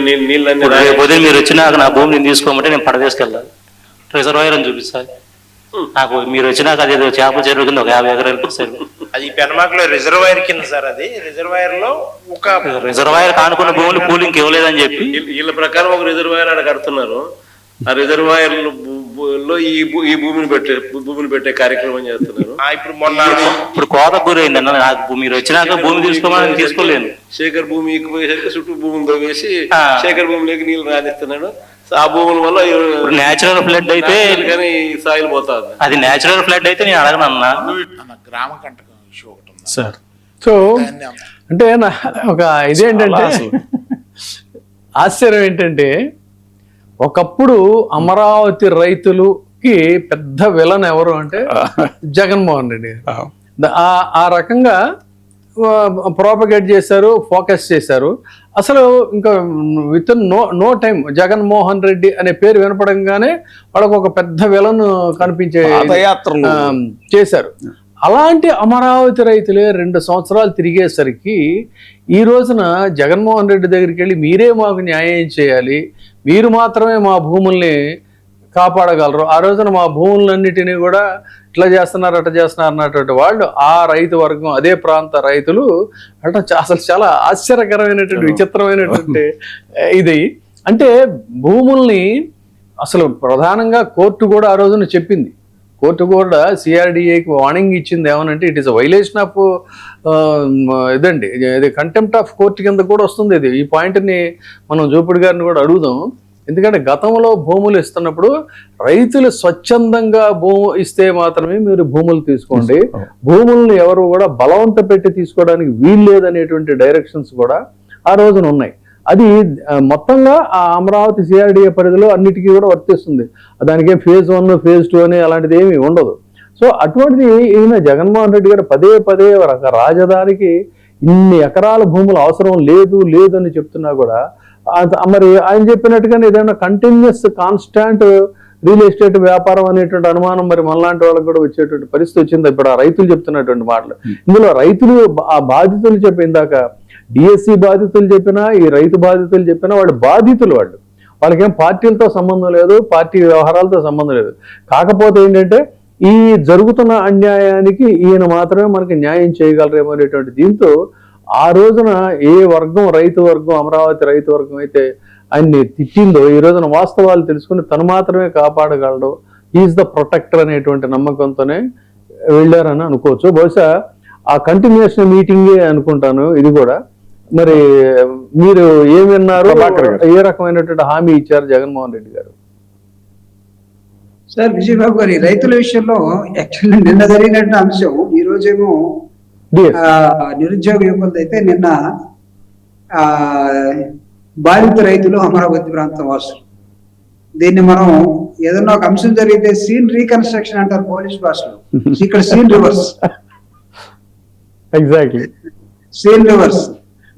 రేపు మీరు వచ్చినాక నా భూమిని తీసుకోమంటే నేను పడదేసుకెళ్ళాలి, రిజర్వాయర్ అని చూపిస్తాను. నాకు మీరు వచ్చినాక అది చేపల చెరువు కింద ఒక 50 ఎకరాలు సరే. అది పెనమాకలో రిజర్వాయర్ కింద సార్. అది రిజర్వాయర్ లో ఒక రిజర్వాయర్ కానుకున్న భూములు పూలింగ్ ఇవ్వలేదని చెప్పి వీళ్ళ ప్రకారం ఒక రిజర్వాయర్ అక్కడ కడుతున్నారు. ఆ రిజర్వాయర్ లో ఈ భూమిని పెట్టే కార్యక్రమం చేస్తున్నారు. ఇప్పుడు కోత గురైందన్న. నాకు మీరు వచ్చినాక భూమి తీసుకోమని తీసుకోలేను. శేఖర్ భూమి ఎక్కిపోయేసరికి చుట్టూ భూమిని తవ్వేసి శేఖర్ భూమిలోకి నీళ్ళు రానిస్తున్నాడు. ఆ భూముల వల్ల నేచురల్ ఫ్లడ్ అయితే కానీ సాయిల్ పోతుంది. అది నేచురల్ ఫ్లడ్ అయితే నేను అడగనన్నా. గ్రామ కంటకం ఇష్యూ ఒకటి ఉంది సార్. సో అంటే ఒక ఇదేంటంటే ఆశ్చర్యం ఏంటంటే, ఒకప్పుడు అమరావతి రైతులుకి పెద్ద విలన్ ఎవరు అంటే జగన్మోహన్ రెడ్డి. ఆ రకంగా ప్రాపగేట్ చేశారు, ఫోకస్ చేశారు. అసలు ఇంకా with no time Jaganmohan Reddy అనే పేరు వినపడంగానే వాళ్ళకు ఒక పెద్ద విలన్ కనిపించే చేశారు. అలాంటి అమరావతి రైతులే 2 సంవత్సరాలు తిరిగేసరికి ఈ రోజున జగన్మోహన్ రెడ్డి దగ్గరికి వెళ్ళి మీరే మాకు న్యాయం చేయాలి, మీరు మాత్రమే మా భూముల్ని కాపాడగలరు, ఆ రోజున మా భూములన్నిటినీ కూడా ఇట్లా చేస్తున్నారు అట్లా చేస్తున్నారు అన్నటువంటి వాళ్ళు ఆ రైతు వర్గం, అదే ప్రాంత రైతులు అంటే అసలు చాలా ఆశ్చర్యకరమైనటువంటి విచిత్రమైనటువంటి ఇది. అంటే భూముల్ని అసలు ప్రధానంగా కోర్టు కూడా ఆ రోజున చెప్పింది. కోర్టు కూడా సిఆర్డిఏకి వార్నింగ్ ఇచ్చింది ఏమనంటే it is a violation of ఇదండి, ఇది కంటెంప్ట్ ఆఫ్ కోర్టు కింద కూడా వస్తుంది. ఇది ఈ పాయింట్ని మనం జోపుడి గారిని కూడా అడుగుదాం. ఎందుకంటే గతంలో భూములు ఇస్తున్నప్పుడు రైతులు స్వచ్ఛందంగా భూము ఇస్తే మాత్రమే మీరు భూములు తీసుకోండి, భూములను ఎవరు కూడా బలవంత పెట్టి తీసుకోవడానికి వీలు లేదనేటువంటి డైరెక్షన్స్ కూడా ఆ రోజున ఉన్నాయి. అది మొత్తంగా ఆ అమరావతి సిఆర్డిఏ పరిధిలో అన్నిటికీ కూడా వర్తిస్తుంది. దానికేం ఫేజ్ 1 ఫేజ్ 2 అని అలాంటిది ఏమీ ఉండదు. సో అటువంటిది ఈయన జగన్మోహన్ రెడ్డి గారు పదే పదే రాజధానికి ఇన్ని ఎకరాల భూములు అవసరం లేదు లేదు అని చెప్తున్నా కూడా మరి ఆయన చెప్పినట్టుగానే ఏదైనా కంటిన్యూస్ కాన్స్టాంట్ రియల్ ఎస్టేట్ వ్యాపారం అనేటువంటి అనుమానం మరి మనలాంటి వాళ్ళకి కూడా వచ్చేటువంటి పరిస్థితి వచ్చింది. ఇప్పుడు ఆ రైతులు చెప్తున్నటువంటి మాటలు, ఇందులో రైతులు ఆ బాధితులు ఇందాక డిఎస్సి బాధితులు చెప్పినా ఈ రైతు బాధితులు చెప్పినా వాళ్ళు బాధితులు, వాళ్ళకేం పార్టీలతో సంబంధం లేదు, పార్టీ వ్యవహారాలతో సంబంధం లేదు. కాకపోతే ఏంటంటే ఈ జరుగుతున్న అన్యాయానికి ఈయన మాత్రమే మనకి న్యాయం చేయగలరేమో అనేటువంటి దీంతో ఆ రోజున ఏ వర్గం రైతు వర్గం అమరావతి రైతు వర్గం అయితే ఆయన్ని తిట్టిందో ఈ రోజున వాస్తవాలు తెలుసుకుని తను మాత్రమే కాపాడగలడు, ఈజ్ ద ప్రొటెక్టర్ అనేటువంటి నమ్మకంతోనే వెళ్ళారని అనుకోవచ్చు. బహుశా ఆ కంటిన్యూషన్ మీటింగే అనుకుంటాను ఇది కూడా. మరి మీరు ఏం విన్నారు, ఏ రకమైనటువంటి హామీ ఇచ్చారు జగన్మోహన్ రెడ్డి గారు? సార్ విజయబాబు గారి రైతుల విషయంలో యాక్చువల్లీ నిన్న జరిగినటువంటి అంశం, ఈ రోజేమో నిరుద్యోగ యువకులతో అయితే నిన్న బాధిత రైతులు అమరావతి ప్రాంతం వాసులు, దీన్ని మనం ఏదన్నా ఒక అంశం జరిగితే సీన్ రీకన్స్ట్రక్షన్ అంటారు పోలీస్ భాషలో, ఇక్కడ scene reverse. Exactly scene reverse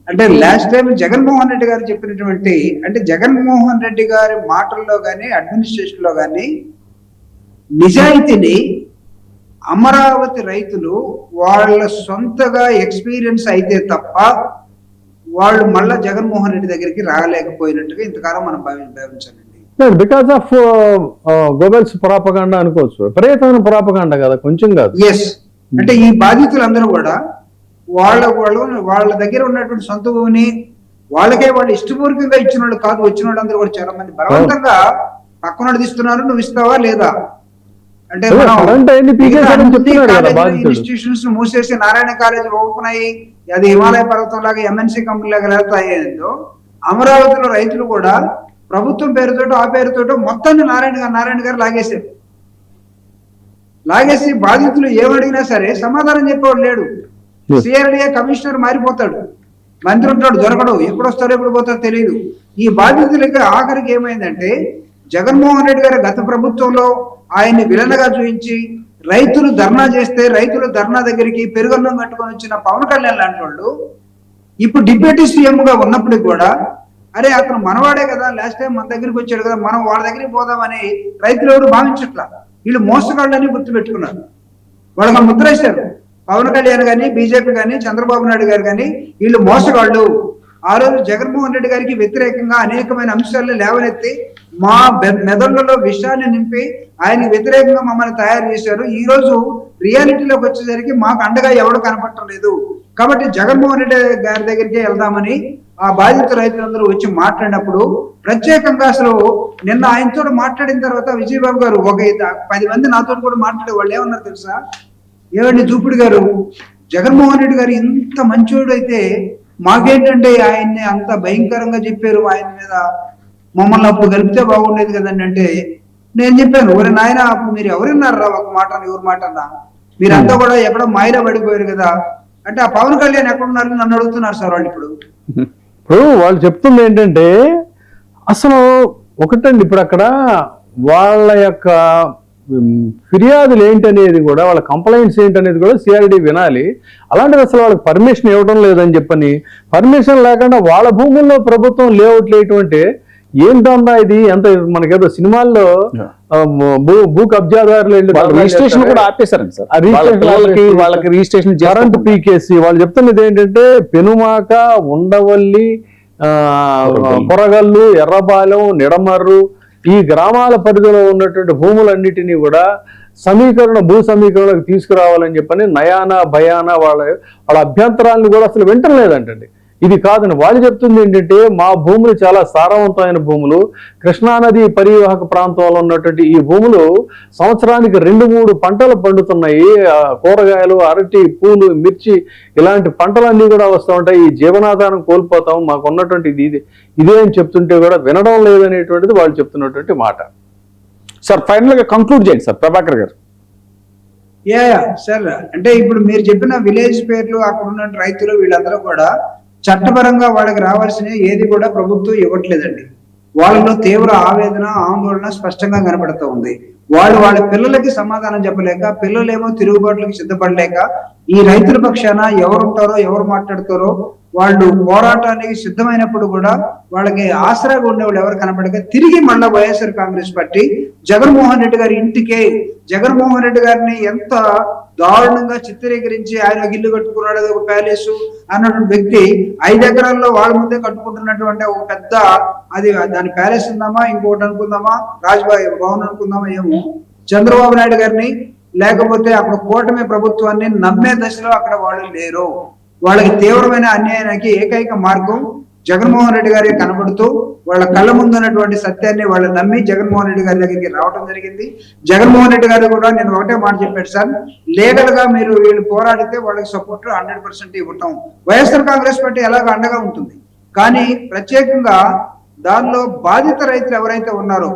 అంటే లాస్ట్ టైం జగన్మోహన్ రెడ్డి గారు చెప్పినటువంటి, అంటే జగన్మోహన్ రెడ్డి గారి మాటల్లో కానీ అడ్మినిస్ట్రేషన్ లో కానీ నిజాయితీని అమరావతి రైతులు వాళ్ళ సొంతగా ఎక్స్పీరియన్స్ అయితే తప్ప వాళ్ళు మళ్ళా జగన్మోహన్ రెడ్డి దగ్గరికి రాలేకపోయినట్టుగా ఇంతకాలం మనం భావించాలండి. బికాస్ ఆఫ్ గోబెల్స్ ప్రాపగాండా అనుకోవచ్చు, విపరీతమైన ప్రాపగాండా కదా, కొంచెం కాదు. ఎస్, అంటే ఈ బాధితులందరూ కూడా వాళ్ళ దగ్గర ఉన్నటువంటి సొంత భూమిని వాళ్ళకే వాళ్ళు ఇష్టపూర్వకంగా ఇచ్చిన వాళ్ళు కాదు, వచ్చిన వాళ్ళందరూ కూడా చాలా మంది బలవంతంగా పక్కన తీస్తున్నారు, నువ్వు ఇస్తావా లేదా అంటే ఇన్స్టిట్యూషన్స్ మూసేసి నారాయణ కాలేజీలు ఓపెన్ అయ్యి అది హిమాలయ పర్వతం లాగా ఎంఎన్సీ కంపెనీ లాగా వెళ్తాయేందో అమరావతిలో రైతులు కూడా ప్రభుత్వం పేరుతోటో ఆ పేరుతోటో మొత్తాన్ని నారాయణ గారు లాగేసి బాధితులు ఏమడిగినా సరే సమాధానం చెప్పేవాడు లేడు. సిఆర్డిఏ కమిషనర్ మారిపోతాడు, మంత్రి ఉంటాడు దొరకడు, ఎప్పుడు వస్తారో ఎప్పుడు పోతారో తెలియదు. ఈ బాధితులకి ఆఖరికి ఏమైందంటే జగన్మోహన్ రెడ్డి గారు గత ప్రభుత్వంలో ఆయన్ని విలనగా చూపించి రైతులు ధర్నా చేస్తే రైతులు ధర్నా దగ్గరికి పెరుగన్నం కట్టుకొని వచ్చిన పవన్ కళ్యాణ్ లాంటి వాళ్ళు ఇప్పుడు డిప్యూటీ సీఎం గా ఉన్నప్పటికి కూడా అరే అతను మనవాడే కదా, లాస్ట్ టైం మన దగ్గరికి వచ్చాడు కదా, మనం వాళ్ళ దగ్గరికి పోదామని రైతులు ఎవరు భావించట్లా. వీళ్ళు మోసగాళ్ళని గుర్తుపెట్టుకున్నారు, వాళ్ళకి ముద్ర వేశారు. పవన్ కళ్యాణ్ కానీ బీజేపీ కానీ చంద్రబాబు నాయుడు గారు కానీ వీళ్ళు మోసగాళ్ళు. ఆ రోజు జగన్మోహన్ రెడ్డి గారికి వ్యతిరేకంగా అనేకమైన అంశాలను లేవనెత్తి మా మెదళ్లలో విషయాన్ని నింపి ఆయనకి వ్యతిరేకంగా మమ్మల్ని తయారు చేశారు. ఈ రోజు రియాలిటీలోకి వచ్చేసరికి మాకు అండగా ఎవరు కనపడటం లేదు. కాబట్టి జగన్మోహన్ రెడ్డి గారి దగ్గరికి వెళ్దామని ఆ బాధిత రైతులందరూ వచ్చి మాట్లాడినప్పుడు ప్రత్యేకంగా అసలు నిన్న ఆయనతో మాట్లాడిన తర్వాత విజయబాబు గారు ఒక 10 మంది నాతో కూడా మాట్లాడే వాళ్ళు ఏమన్నారు తెలుసా? ఏమండి చూపుడు గారు, జగన్మోహన్ రెడ్డి గారు ఇంత మంచోడు అయితే మాకేంటంటే ఆయన్ని అంత భయంకరంగా చెప్పారు, ఆయన మీద మమ్మల్ని అప్పుడు కలిపితే బాగుండేది కదండి. అంటే నేను చెప్పాను, ఒరే నాయన అప్పుడు మీరు ఎవరున్నారా ఒక మాట ఎవరు మాట అన్నా, మీరంతా కూడా ఎక్కడో మాయలో పడిపోయారు కదా అంటే ఆ పవన్ కళ్యాణ్ ఎక్కడున్నారు నన్ను అడుగుతున్నారు సార్ వాళ్ళు. ఇప్పుడు వాళ్ళు చెప్తుంది ఏంటంటే అసలు ఒకటండి, ఇప్పుడు అక్కడ వాళ్ళ యొక్క ఫిర్యాదులు ఏంటనేది కూడా, వాళ్ళ కంప్లైంట్స్ ఏంటనేది కూడా సిఆర్డి వినాలి. అలాంటిది అసలు వాళ్ళకి పర్మిషన్ ఇవ్వడం లేదని చెప్పని, పర్మిషన్ లేకుండా వాళ్ళ భూముల్లో ప్రభుత్వం లేఅవుట్లు వేయటువంటి ఏంటందా ఇది? ఎంత మనకేదో సినిమాల్లో భూ కబ్జాదారులు రిజిస్ట్రేషన్ కూడా ఆపేశారండి సార్, వాళ్ళకి రిజిస్ట్రేషన్ కరెంట్ పీకేసి. వాళ్ళు చెప్తున్నది ఏంటంటే పెనుమాక, ఉండవల్లి, కొరగల్లు, ఎర్రపాలెం, నిడమర్రు ఈ గ్రామాల పరిధిలో ఉన్నటువంటి భూములన్నిటినీ కూడా భూ సమీకరణకు తీసుకురావాలని చెప్పని నయానా భయానా వాళ్ళ అభ్యంతరాలను కూడా అసలు వింటం లేదంటండి. ఇది కాదని వాళ్ళు చెప్తుంది ఏంటంటే మా భూములు చాలా సారవంతమైన భూములు, కృష్ణానది పరివాహక ప్రాంతంలో ఉన్నటువంటి ఈ భూములు సంవత్సరానికి 2-3 పంటలు పండుతున్నాయి. కూరగాయలు, అరటి, పూలు, మిర్చి ఇలాంటి పంటలన్నీ కూడా వస్తూ ఉంటాయి. ఈ జీవనాధారం కోల్పోతాం, మాకు ఉన్నటువంటి ఇదే అని చెప్తుంటే కూడా వినడం లేదనేటువంటిది వాళ్ళు చెప్తున్నటువంటి మాట. సార్ ఫైనల్ గా కంక్లూడ్ చేయండి సార్ ప్రభాకర్ గారు. సార్ అంటే ఇప్పుడు మీరు చెప్పిన విలేజ్ పేర్లు, అక్కడ ఉన్న రైతులు వీళ్ళందరూ కూడా చట్టపరంగా వాళ్ళకి రావాల్సిన ఏది కూడా ప్రభుత్వం ఇవ్వట్లేదండి. వాళ్ళలో తీవ్ర ఆవేదన, ఆందోళన స్పష్టంగా కనబడుతూ ఉంది. వాళ్ళ పిల్లలకి సమాధానం చెప్పలేక, పిల్లలేమో తిరుగుబాట్లకు సిద్ధపడలేక, ఈ రైతుల పక్షాన ఎవరుంటారో ఎవరు మాట్లాడతారో వాళ్ళు పోరాటానికి సిద్ధమైనప్పుడు కూడా వాళ్ళకి ఆసరాగా ఉండేవాళ్ళు ఎవరు కనపడక తిరిగి మళ్ళా వైఎస్ఆర్ కాంగ్రెస్ పార్టీ జగన్మోహన్ రెడ్డి గారి ఇంటికే, జగన్మోహన్ రెడ్డి గారిని ఎంత దారుణంగా చిత్రీకరించి ఆయన ఇల్లు కట్టుకున్నాడు, అది ఒక ప్యాలెస్ అన్నటువంటి వ్యక్తి 5 ఎకరాల్లో వాళ్ళ ముందే కట్టుకుంటున్నటువంటి ఒక పెద్ద, అది దాని ప్యాలెస్ ఉందామా ఇంకోటి అనుకుందామా, భవన్ అనుకుందామా ఏమో, చంద్రబాబు నాయుడు గారిని లేకపోతే అక్కడ కూటమి ప్రభుత్వాన్ని నమ్మే దశలో అక్కడ వాళ్ళు లేరు. వాళ్ళకి తీవ్రమైన అన్యాయానికి ఏకైక మార్గం జగన్మోహన్ రెడ్డి గారి కనబడుతూ వాళ్ళ కళ్ళ ముందు ఉన్నటువంటి సత్యాన్ని వాళ్ళు నమ్మి జగన్మోహన్ రెడ్డి గారి దగ్గరికి రావడం జరిగింది. జగన్మోహన్ రెడ్డి గారు కూడా నేను ఒకటే మాట చెప్పాడు సార్, లీగల్ గా మీరు వీళ్ళు పోరాడితే వాళ్ళకి సపోర్ట్ 100% ఇవ్వటం. వైఎస్ఆర్ కాంగ్రెస్ పార్టీ ఎలాగ అండగా ఉంటుంది, కానీ ప్రత్యేకంగా దానిలో బాధిత రైతులు ఎవరైతే ఉన్నారో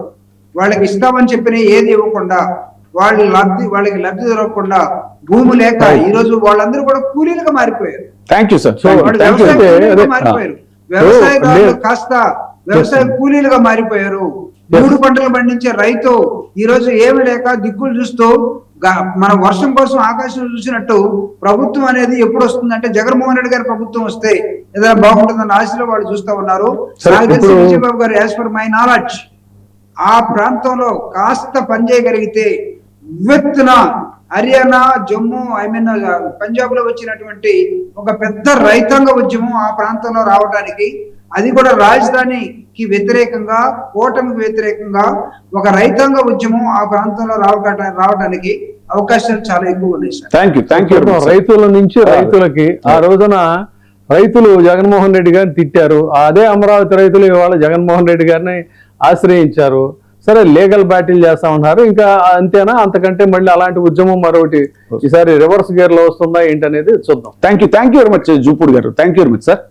వాళ్ళకి ఇస్తామని చెప్పిన ఏది ఇవ్వకుండా, వాళ్ళకి లబ్ధి దొరకకుండా, భూమి లేక ఈ రోజు వాళ్ళందరూ కూడా కూలీలుగా మారిపోయారు. Thank you sir. మారిపోయారు. వ్యవసాయదారులు కాస్త వ్యవసాయ కూలీలుగా మారిపోయారు. 3 పంటలు పండించే రైతు ఈ రోజు ఏమి లేక దిక్కులు చూస్తూ మన వర్షం కోసం ఆకాశం చూసినట్టు ప్రభుత్వం అనేది ఎప్పుడు వస్తుందంటే జగన్మోహన్ రెడ్డి గారి ప్రభుత్వం వస్తే ఏదైనా బాగుంటుందన్న ఆశలో వాళ్ళు చూస్తూ ఉన్నారు. విజయబాబు గారు యాజ్ పర్ మై నాలెడ్జ్ ఆ ప్రాంతంలో కాస్త పనిచేయగలిగితే విత్తున హర్యానా, జమ్మూ, పంజాబ్ లో వచ్చినటువంటి ఒక పెద్ద రైతాంగ ఉద్యమం ఆ ప్రాంతంలో రావడానికి, అది కూడా రాజధానికి వ్యతిరేకంగా, కూటమికి వ్యతిరేకంగా ఒక రైతాంగ ఉద్యమం ఆ ప్రాంతంలో రావడానికి అవకాశాలు చాలా ఎక్కువ ఉన్నాయి సార్. Thank you. రైతుల నుంచి రైతులకి ఆ రోజున రైతులు జగన్మోహన్ రెడ్డి గారిని తిట్టారు. అదే అమరావతి రైతులు ఇవాళ జగన్మోహన్ రెడ్డి గారిని ఆశ్రయించారు. సరే లీగల్ బ్యాటిల్ చేస్తా ఉన్నారు, ఇంకా అంతేనా, అంతకంటే మళ్ళీ అలాంటి ఉద్యమం మరొకటి ఈసారి రివర్స్ గేర్ లో వస్తుందా ఏంటనేది చూద్దాం. Thank you very much Jupudi garu. Thank you very much sir.